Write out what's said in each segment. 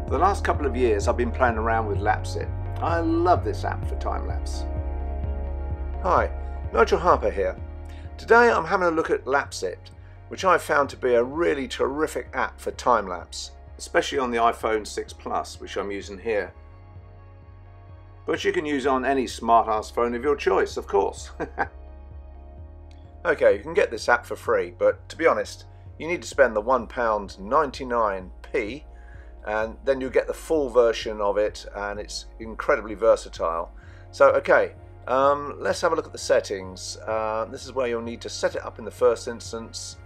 For the last couple of years I've been playing around with Lapse It. I love this app for time-lapse. Hi, Nigel Harper here. Today I'm having a look at Lapse It, which I found to be a really terrific app for time-lapse, especially on the iPhone 6 Plus, which I'm using here. But you can use on any smart-ass phone of your choice, of course. Okay, you can get this app for free, but to be honest, you need to spend the £1.99p, and then you get the full version of it, and it's incredibly versatile. So okay, let's have a look at the settings. This is where you'll need to set it up in the first instance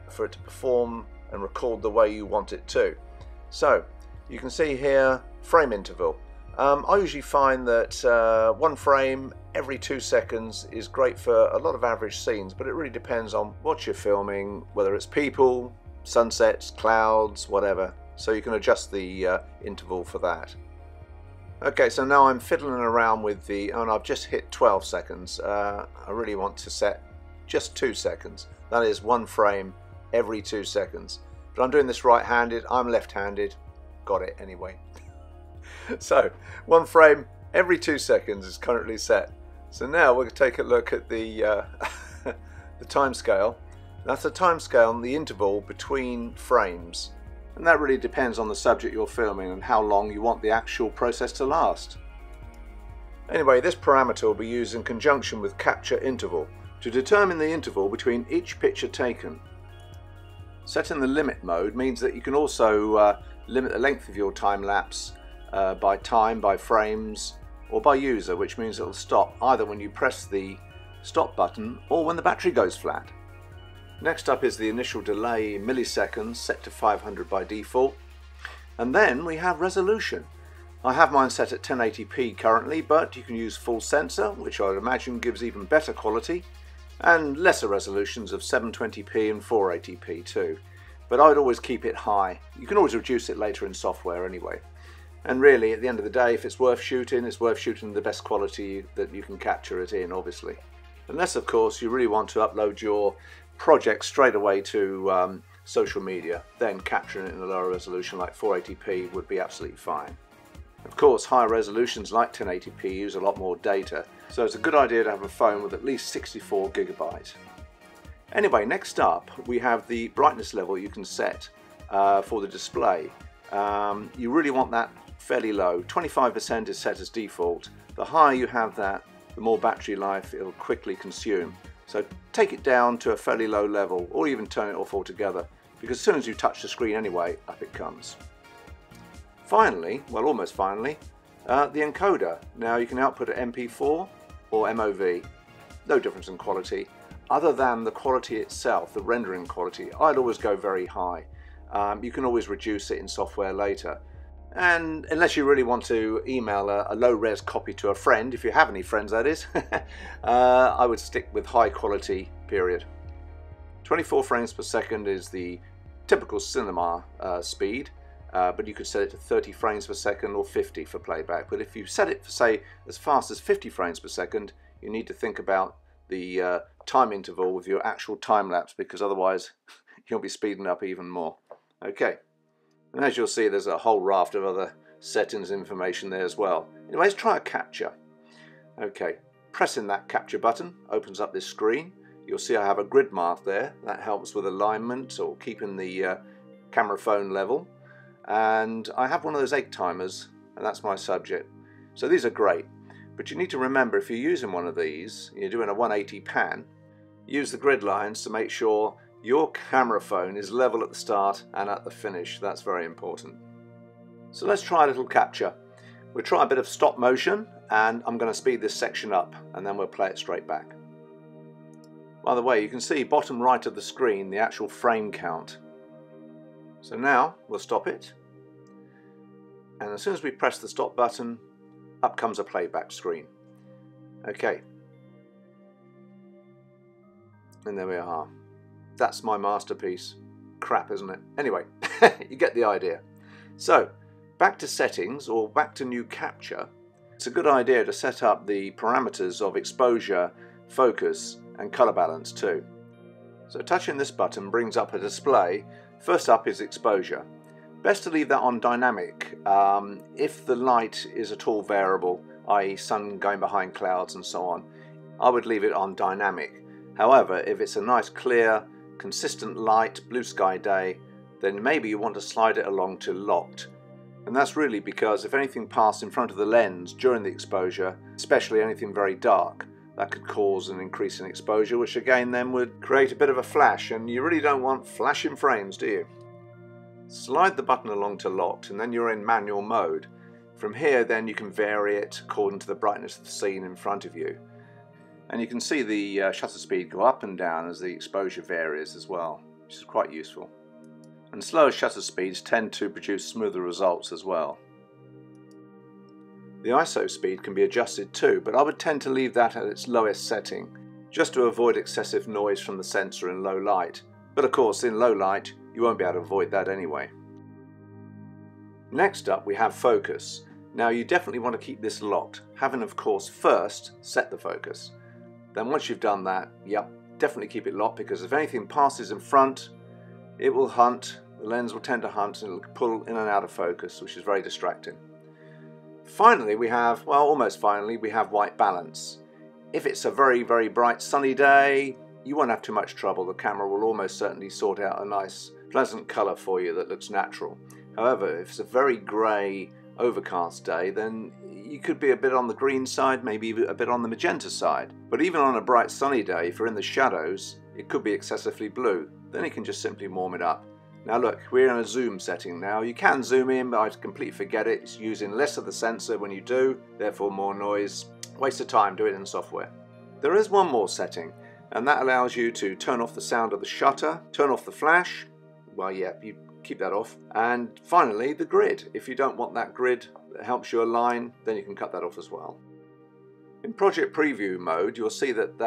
for it to perform and record the way you want it to. So you can see here, frame interval. I usually find that 1 frame every 2 seconds is great for a lot of average scenes, but it really depends on what you're filming, whether it's people, sunsets, clouds, whatever. So you can adjust the interval for that. Okay, so now I'm fiddling around with and I've just hit 12 seconds. I really want to set just 2 seconds. That is 1 frame every 2 seconds. But I'm doing this right-handed, I'm left-handed. Got it anyway. So 1 frame every 2 seconds is currently set. So now we're going to take a look at the the time scale. That's the time scale and the interval between frames. And that really depends on the subject you're filming and how long you want the actual process to last. Anyway, this parameter will be used in conjunction with capture interval to determine the interval between each picture taken. Setting the limit mode means that you can also limit the length of your time lapse by time, by frames, or by user, which means it'll stop either when you press the stop button or when the battery goes flat. Next up is the initial delay in milliseconds, set to 500 by default. And then we have resolution. I have mine set at 1080p currently, but you can use full sensor, which I would imagine gives even better quality, and lesser resolutions of 720p and 480p too. But I would always keep it high. You can always reduce it later in software anyway. And really, at the end of the day, if it's worth shooting the best quality that you can capture it in, obviously. Unless, of course, you really want to upload your project straight away to social media, then capturing it in a lower resolution like 480p would be absolutely fine. Of course, higher resolutions like 1080p use a lot more data, so it's a good idea to have a phone with at least 64 GB. Anyway, next up we have the brightness level you can set for the display. You really want that fairly low. 25% is set as default. The higher you have that, the more battery life it'll quickly consume. So take it down to a fairly low level, or even turn it off altogether, because as soon as you touch the screen anyway, up it comes. Finally, well almost finally, the encoder. Now you can output at MP4 or MOV. No difference in quality, other than the quality itself, the rendering quality. I'd always go very high. You can always reduce it in software later. And unless you really want to email a low-res copy to a friend, if you have any friends that is, I would stick with high quality, period. 24 frames per second is the typical cinema speed, but you could set it to 30 frames per second or 50 for playback. But if you set it for, say, as fast as 50 frames per second, you need to think about the time interval with your actual time lapse, because otherwise you'll be speeding up even more. Okay. And as you'll see, there's a whole raft of other settings information there as well. Anyway, let's try a capture. Okay, pressing that capture button opens up this screen. You'll see I have a grid mark there. That helps with alignment or keeping the camera phone level. And I have one of those egg timers, and that's my subject. So these are great. But you need to remember, if you're using one of these, you're doing a 180 pan, use the grid lines to make sure your camera phone is level at the start and at the finish. That's very important. So let's try a little capture. We'll try a bit of stop motion, and I'm going to speed this section up and then we'll play it straight back. By the way, you can see bottom right of the screen the actual frame count. So now we'll stop it, and as soon as we press the stop button, up comes a playback screen. Okay, and there we are. That's my masterpiece. Crap, isn't it? Anyway, you get the idea. So, back to settings, or back to new capture. It's a good idea to set up the parameters of exposure, focus, and color balance too. So touching this button brings up a display. First up is exposure. Best to leave that on dynamic. If the light is at all variable, i.e. sun going behind clouds and so on, I would leave it on dynamic. However, if it's a nice clear, consistent light, blue sky day, then maybe you want to slide it along to locked. And that's really because if anything passed in front of the lens during the exposure, especially anything very dark, that could cause an increase in exposure, which again then would create a bit of a flash, and you really don't want flashing frames, do you? Slide the button along to locked and then you're in manual mode. From here then you can vary it according to the brightness of the scene in front of you. And you can see the shutter speed go up and down as the exposure varies as well, which is quite useful. And slower shutter speeds tend to produce smoother results as well. The ISO speed can be adjusted too, but I would tend to leave that at its lowest setting, just to avoid excessive noise from the sensor in low light. But of course in low light you won't be able to avoid that anyway. Next up we have focus. Now you definitely want to keep this locked, having of course first set the focus. Then once you've done that, yep, definitely keep it locked, because if anything passes in front, it will hunt, the lens will tend to hunt and it'll pull in and out of focus, which is very distracting. Finally we have, well almost finally, we have white balance. If it's a very bright sunny day, you won't have too much trouble. The camera will almost certainly sort out a nice pleasant colour for you that looks natural. However, if it's a very grey overcast day, then you could be a bit on the green side, maybe a bit on the magenta side. But even on a bright sunny day, if you're in the shadows, it could be excessively blue. Then you can just simply warm it up. Now look, we're in a zoom setting now. You can zoom in, but I'd completely forget it. It's using less of the sensor when you do, therefore more noise. Waste of time, do it in software. There is one more setting, and that allows you to turn off the sound of the shutter, turn off the flash. Well, yeah, you keep that off. And finally, the grid. If you don't want that grid that helps you align, then you can cut that off as well. In project preview mode, you'll see that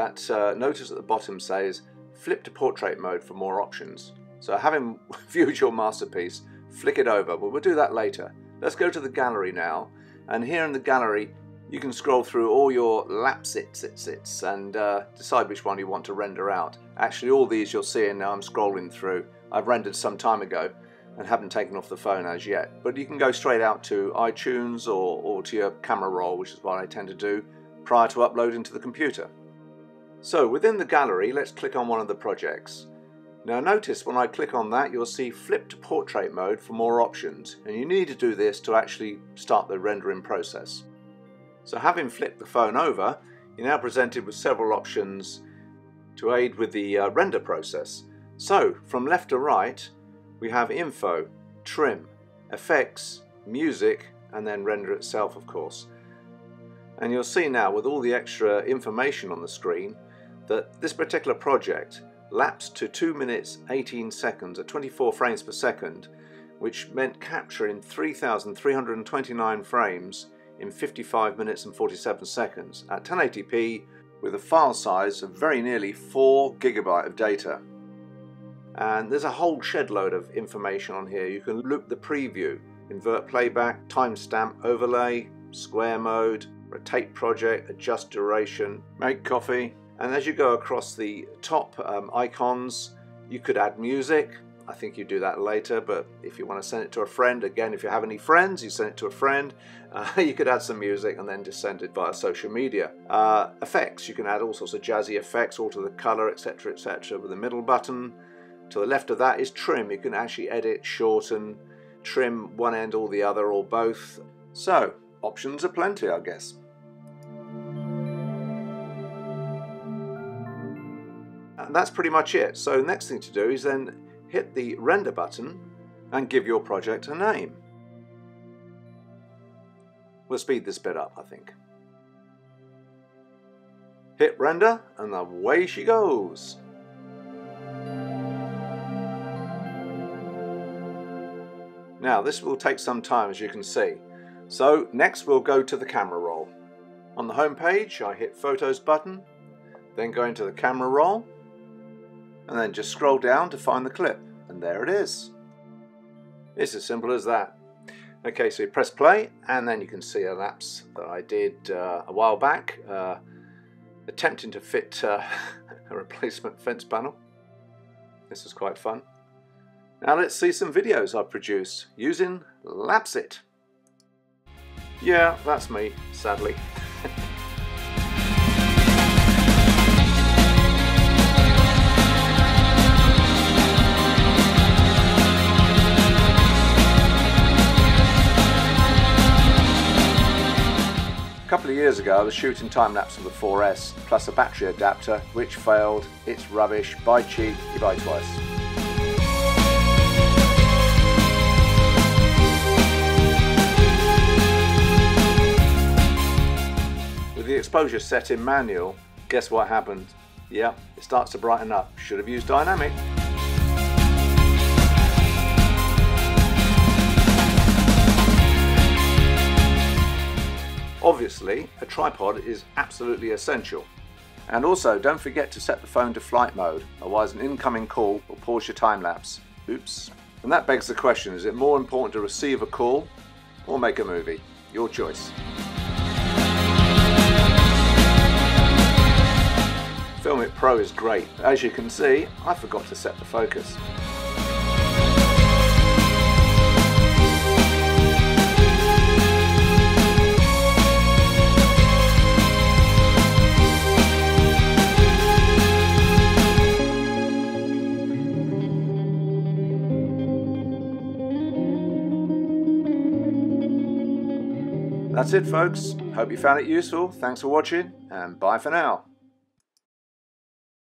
notice at the bottom says flip to portrait mode for more options. So having viewed your masterpiece, flick it over. Well, we'll do that later. Let's go to the gallery now. And here in the gallery, you can scroll through all your Lapse It and decide which one you want to render out. Actually, all these you're seeing now I'm scrolling through, I've rendered some time ago and haven't taken off the phone as yet. But you can go straight out to iTunes or to your camera roll, which is what I tend to do, prior to uploading to the computer. So within the gallery, let's click on one of the projects. Now notice when I click on that, you'll see flip to portrait mode for more options, and you need to do this to actually start the rendering process. So having flipped the phone over, you're now presented with several options to aid with the render process. So from left to right, we have info, trim, effects, music, and then render itself, of course. And you'll see now with all the extra information on the screen that this particular project lapsed to 2 minutes 18 seconds at 24 frames per second, which meant capturing 3,329 frames in 55 minutes and 47 seconds at 1080p with a file size of very nearly 4 GB of data. And there's a whole shed load of information on here. You can loop the preview, invert playback, timestamp overlay, square mode, rotate project, adjust duration, make coffee. And as you go across the top icons, you could add music. I think you do that later, but if you want to send it to a friend, again, if you have any friends, you send it to a friend. You could add some music and then just send it via social media. Effects, you can add all sorts of jazzy effects, alter the color, etc., etc. with the middle button. To the left of that is trim. You can actually edit, shorten, trim one end or the other or both. So, options are plenty, I guess. And that's pretty much it. So next thing to do is then hit the render button and give your project a name. We'll speed this bit up, I think. Hit render and away she goes. Now this will take some time, as you can see. So next we'll go to the camera roll. On the home page I hit Photos button, then go into the camera roll, and then just scroll down to find the clip, and there it is. It's as simple as that. Okay, so you press play, and then you can see a lapse that I did a while back, attempting to fit a replacement fence panel. This was quite fun. Now let's see some videos I've produced using Lapse It. Yeah, that's me, sadly. A couple of years ago I was shooting time-lapse with the 4S plus a battery adapter which failed. It's rubbish. Buy cheap, you buy twice. With the exposure set in manual, guess what happened? Yeah, it starts to brighten up. Should have used dynamic. Obviously, a tripod is absolutely essential. And also, don't forget to set the phone to flight mode, otherwise an incoming call will pause your time-lapse. Oops. And that begs the question, is it more important to receive a call or make a movie? Your choice. Film It Pro is great. As you can see, I forgot to set the focus. That's it, folks. Hope you found it useful. Thanks for watching, and bye for now.